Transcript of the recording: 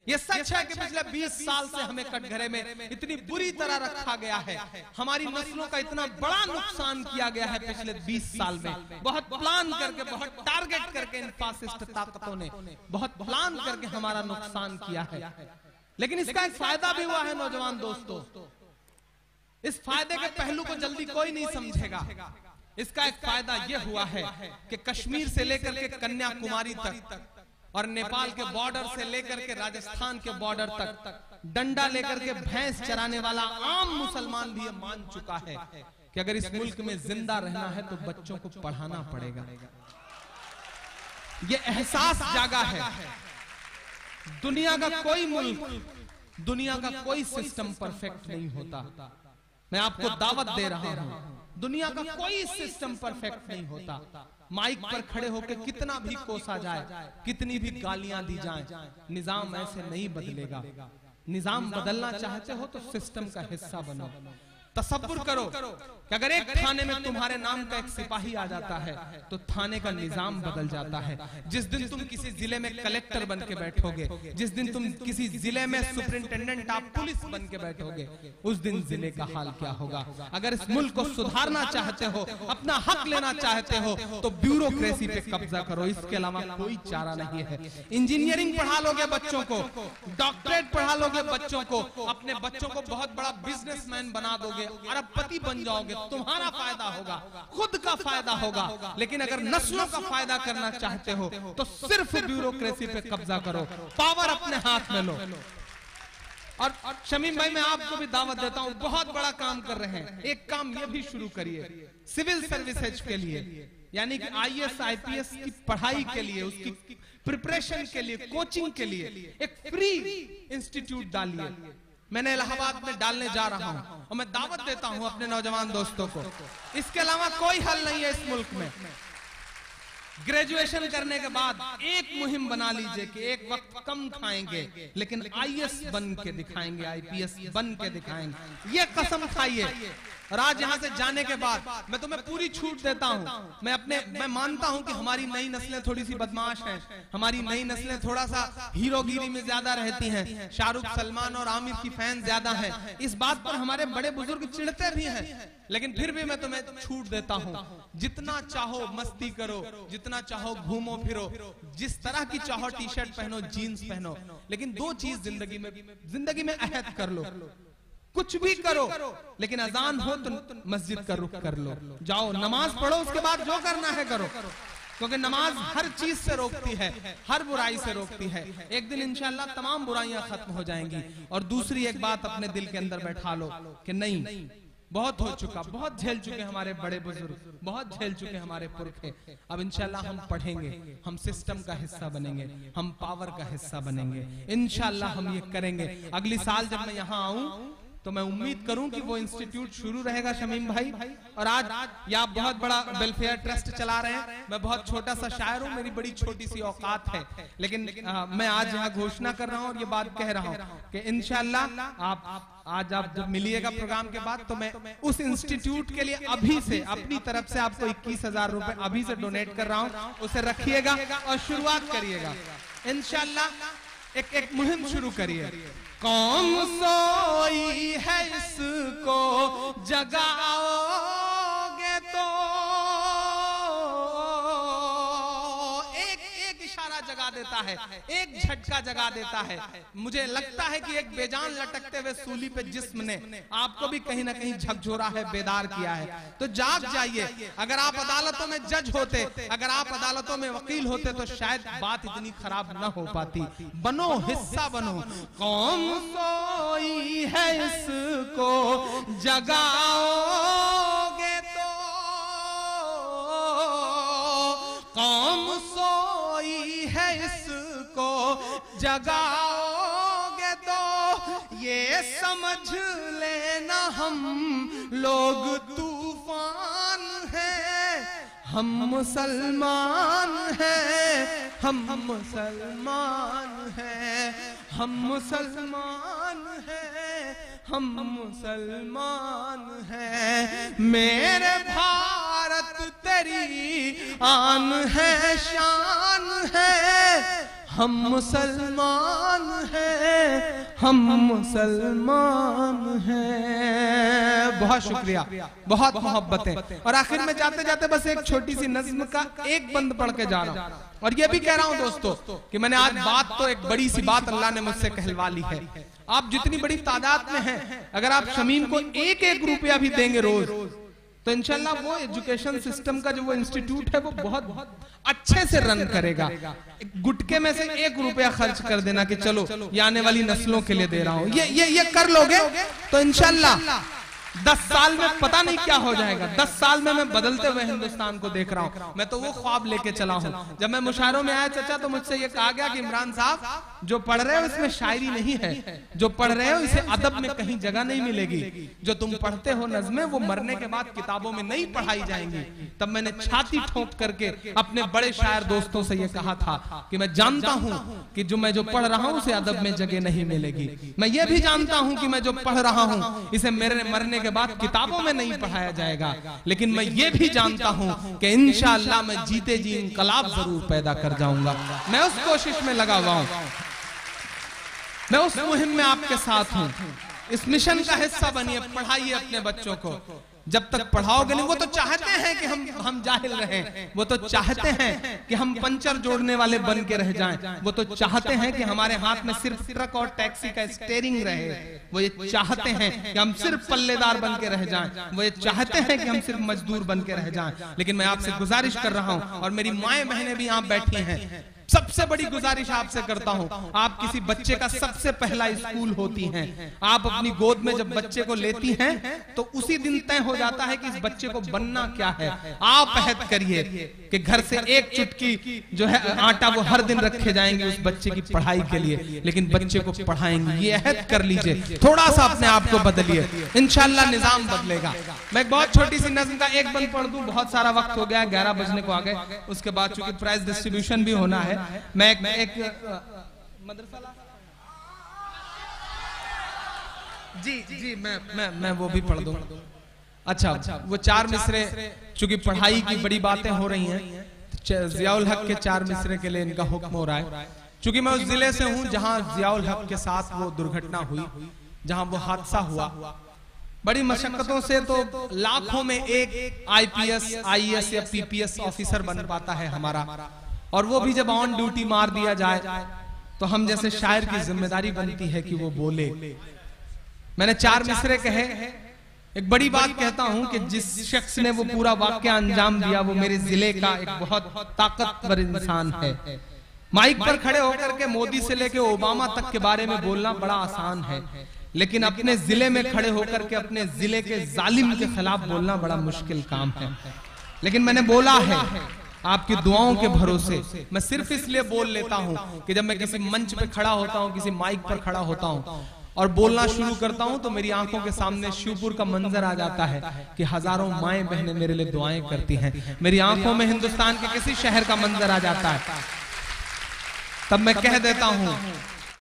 ये सच है कि पिछले 20 साल से हमें कटघरे में इतनी बुरी तरह रखा गया है, हमारी नस्लों का इतना बड़ा नुकसान किया गया है पिछले 20 साल में। बहुत प्लान करके, बहुत टारगेट करके इन फासिस्ट ताकतों ने बहुत प्लान करके हमारा नुकसान किया है। लेकिन इसका एक फायदा भी हुआ है नौजवान दोस्तों। इस फायदे के पहलू को जल्दी कोई नहीं समझेगा। इसका एक फायदा यह हुआ है कि कश्मीर से लेकर के कन्याकुमारी तक और नेपाल के बॉर्डर से लेकर के राजस्थान के बॉर्डर तक डंडा लेकर के भैंस चराने वाला आम मुसलमान भी मान चुका है कि अगर इस मुल्क में जिंदा रहना है तो बच्चों को पढ़ाना पड़ेगा। ये एहसास जागा है। दुनिया का कोई मुल्क, दुनिया का कोई सिस्टम परफेक्ट नहीं होता। मैं आपको दावत दे रहा हूं, दुनिया का कोई सिस्टम परफेक्ट नहीं होता। माइक पर खड़े होकर कितना भी कोसा जाए, कितनी भी गालियां दी जाएं, निजाम ऐसे नहीं बदलेगा। निजाम बदलना चाहते हो तो सिस्टम का हिस्सा बनो। तसव्वुर करो कि अगर एक थाने में तुम्हारे नाम का एक सिपाही आ जाता है तो थाने का निजाम बदल जाता है। जिस दिन तुम किसी जिले में कलेक्टर बन के बैठोगे, जिस दिन तुम किसी जिले में सुपरिंटेंडेंट ऑफ पुलिस बन के बैठोगे, उस दिन जिले का हाल क्या होगा। अगर इस मुल्क को सुधारना चाहते हो, अपना हक लेना चाहते हो तो ब्यूरोक्रेसी पे कब्जा करो, इसके अलावा कोई चारा नहीं है। इंजीनियरिंग पढ़ा लोगे बच्चों को, डॉक्टरेट पढ़ा लोगे बच्चों को, अपने बच्चों को बहुत बड़ा बिजनेसमैन बना दोगे, अरबपति बन जाओगे, तुम्हारा फायदा होगा, खुद का फायदा होगा। लेकिन अगर नस्लों का फायदा करना चाहते हो तो सिर्फ ब्यूरोक्रेसी पे कब्जा करो, पावर अपने हाथ में लो। और शमीम भाई, मैं आपको भी दावत देता हूं, बहुत बड़ा काम कर रहे हैं। एक काम ये भी शुरू करिए सिविल सर्विसेज के लिए, यानी कि IAS IPS की पढ़ाई के लिए, उसकी प्रिपरेशन के लिए, कोचिंग के लिए एक फ्री इंस्टीट्यूट डालिए। मैंने इलाहाबाद में डालने जा रहा हूं और मैं दावत देता हूं अपने नौजवान दोस्तों को, इसके अलावा कोई हल नहीं है इस मुल्क में। ग्रेजुएशन करने के बाद एक मुहिम बना लीजिए कि एक वक्त कम खाएंगे लेकिन IAS बन के दिखाएंगे, IPS बन के दिखाएंगे, ये कसम खाइए। और आज यहाँ से जाने के बाद मैं तुम्हें पूरी छूट देता हूँ। मैं मानता हूँ कि हमारी नई नस्लें थोड़ी सी बदमाश हैं, हमारी नई नस्लें थोड़ा सा हीरोगिरी में ज्यादा रहती हैं, शाहरुख, सलमान और आमिर की फैन ज्यादा हैं। इस बात पर हमारे बड़े बुजुर्ग चिढ़ते भी हैं, लेकिन फिर भी मैं तुम्हें छूट देता हूँ। जितना चाहो मस्ती करो, जितना चाहो घूमो फिरो, जिस तरह की चाहो टी शर्ट पहनो, जीन्स पहनो, लेकिन दो चीज जिंदगी में अहद कर लो, कुछ भी करो लेकिन अजान हो तो मस्जिद का रुख कर लो, जाओ नमाज पढ़ो, उसके बाद जो करना है करो, क्योंकि नमाज हर चीज से रोकती है, हर बुराई से रोकती है। एक दिन इंशाअल्लाह तमाम बुराइयां खत्म हो जाएंगी। और दूसरी एक बात अपने दिल के अंदर बैठा लो कि नहीं, बहुत हो चुका, बहुत झेल चुके हमारे बड़े बुजुर्ग, बहुत झेल चुके हमारे पुरखे। अब इंशाल्लाह हम पढ़ेंगे, हम सिस्टम का हिस्सा बनेंगे, हम पावर का हिस्सा बनेंगे, इंशाल्लाह हम ये करेंगे। अगली साल जब मैं यहाँ आऊं तो मैं उम्मीद करूं कि वो इंस्टीट्यूट शुरू रहेगा शमीम भाई। और आज ये आप बहुत बड़ा वेलफेयर ट्रस्ट चला रहे हैं, मैं बहुत छोटा सा शायर हूं, मेरी बड़ी छोटी सी औकात है, लेकिन मैं आज यहाँ घोषणा कर रहा हूं और ये बात कह रहा हूं कि इंशाल्लाह आज आप जब मिलिएगा प्रोग्राम के बाद तो मैं उस इंस्टीट्यूट के लिए अभी से अपनी तरफ से आपको 21,000 रुपए अभी से डोनेट कर रहा हूं, उसे रखिएगा और शुरुआत करिएगा इंशाल्लाह। एक मुहिम शुरू करिए। कौम सोई है इसको जगाओगे तो, एक इशारा जगा देता है, एक झटका जगा देता है। मुझे लगता है कि एक बेजान लटकते हुए सूली पे जिस्म ने आपको भी कहीं ना कहीं झकझोरा है, बेदार किया है। तो जाग जाइए। अगर आप अदालतों में जज होते, अगर आप अदालतों में वकील होते तो शायद बात इतनी खराब न हो पाती। बनो, हिस्सा बनो। कौम सोई है इसको जगाओगे तो, कौम सोई है इसको जगाओगे तो, ये समझ लेना हम लोग तूफान हैं, हम मुसलमान हैं, हम मुसलमान हैं, हम मुसलमान हैं, हम मुसलमान हैं। मेरे भारत तेरी आन है, शान है, हम मुसलमान हैं, हम मुसलमान हैं। बहुत शुक्रिया, बहुत मोहब्बतें। और आखिर में जाते जाते बस एक छोटी सी नज्म का एक बंद पढ़ के जा रहा हूं। और ये भी कह रहा हूं दोस्तों कि मैंने आज बात तो एक बड़ी सी बात अल्लाह ने मुझसे कहलवा ली है। आप जितनी बड़ी तादाद में हैं, अगर आप शमीम को एक एक रुपया भी देंगे रोज, तो इंशाल्लाह वो एजुकेशन सिस्टम का जो वो इंस्टीट्यूट है वो बहुत अच्छे से रन करेगा। गुटके में से एक रुपया खर्च कर देना कि चलो ये आने वाली नस्लों के लिए दे रहा हूं, ये कर लोगे तो इंशाल्लाह 10 साल में पता नहीं क्या हो जाएगा। 10 साल में मैं बदलते हुए हिंदुस्तान को देख रहा हूं। मैं तो वो ख्वाब लेके चला हूं। जब मैं मुशायरों में आया चाचा, तो मुझसे ये कहा गया कि इमरान साहब, जो पढ़ रहे हो इसमें शायरी नहीं है, जो पढ़ रहे हो इसे अदब में कहीं जगह नहीं मिलेगी। जो तुम पढ़ते हो नज़्में, वो मरने के बाद किताबों में नहीं पढ़ाई जाएंगी। तब मैंने छाती ठोक करके अपने बड़े शायर दोस्तों से ये कहा था कि मैं जानता हूं कि जो मैं पढ़ रहा हूं उसे अदब में जगह नहीं मिलेगी। मैं ये भी जानता हूं कि मैं जो पढ़ रहा हूं इसे मेरे मरने के बाद किताबों में नहीं पढ़ाया जाएगा। लेकिन मैं ये भी जानता हूं कि इंशाअल्लाह मैं जीते जी इंकलाब जरूर पैदा कर जाऊंगा। मैं उस कोशिश में लगा हुआ हूं, मैं उस मुहिम में आपके साथ हूं। इस मिशन का हिस्सा बनिए, पढ़ाइए अपने बच्चों को। जब तक पढ़ाओगे नहीं, वो तो चाहते हैं कि हम जाहिल रहें, वो तो चाहते हैं कि हम पंचर जोड़ने वाले बन के रह जाएं, वो तो चाहते हैं कि हमारे हाथ में सिर्फ ट्रक और टैक्सी का स्टीयरिंग रहे, वो ये चाहते हैं कि हम सिर्फ पल्लेदार बन के रह जाएं, वो ये चाहते हैं कि हम सिर्फ मजदूर बन के रह जाएं। लेकिन मैं आपसे गुजारिश कर रहा हूं, और मेरी माएं बहनें भी यहाँ बैठी हैं, सबसे बड़ी गुजारिश आपसे करता हूं, आप किसी बच्चे का सबसे पहला स्कूल होती हैं। आप अपनी गोद में जब बच्चे को लेती हैं तो उसी दिन तय हो जाता है कि इस बच्चे को बनना क्या है। आप अहद करिए कि घर से एक चुटकी जो है आटा वो हर दिन रखे जाएंगे उस बच्चे की पढ़ाई के लिए, लेकिन बच्चे को पढ़ाएंगे। ये अहद कर लीजिए, थोड़ा सा अपने आप को बदलिए, इंशाल्लाह निजाम बदलेगा। मैं एक बहुत छोटी सी नज़्म का एक बंद पढ़ दूं, बहुत सारा वक्त हो गया, 11 बजने को आ गए। उसके बाद चूंकि प्राइज डिस्ट्रीब्यूशन भी होना है, मैं एक मदरसा जी मैं वो भी पढ़ दूं। अच्छा, वो 4 मिसरे, चूंकि पढ़ाई की बड़ी बातें हो रही हैं, जियाउल हक के 4 मिसरे के लिए इनका हुक्म हो रहा है। चूंकि मैं उस जिले से हूं जहां जियाउल हक के साथ वो दुर्घटना हुई, जहां वो हादसा हुआ। बड़ी मशक्कतों से तो लाखों में एक IPS, IAS या PPS ऑफिसर बन पाता है हमारा, और वो भी जब ऑन ड्यूटी मार दिया जाए तो हम जैसे शायर की जिम्मेदारी बनती है कि वो बोले। मैंने 4 मिसरे कहे। एक बड़ी बात कहता हूं कि जिस शख्स ने वो पूरा वाकया अंजाम दिया वो मेरे जिले का एक बहुत ताकतवर इंसान है। माइक पर खड़े होकर के मोदी से लेके ओबामा तक के बारे में बोलना बड़ा आसान है, लेकिन अपने जिले में खड़े होकर के अपने जिले के जालिम के खिलाफ बोलना बड़ा मुश्किल काम है। लेकिन मैंने बोला है आपकी दुआओं के भरोसे। मैं सिर्फ इसलिए बोल लेता हूं कि जब मैं किसी मंच पे खड़ा होता हूं, किसी माइक पर खड़ा होता हूं और बोलना शुरू करता हूं, तो मेरी आंखों के सामने शिवपुर का मंजर आ जाता है कि हजारों माएं बहनें मेरे लिए दुआएं करती हैं। मेरी आंखों में हिंदुस्तान के किसी शहर का मंजर आ जाता है, तब मैं कह देता हूं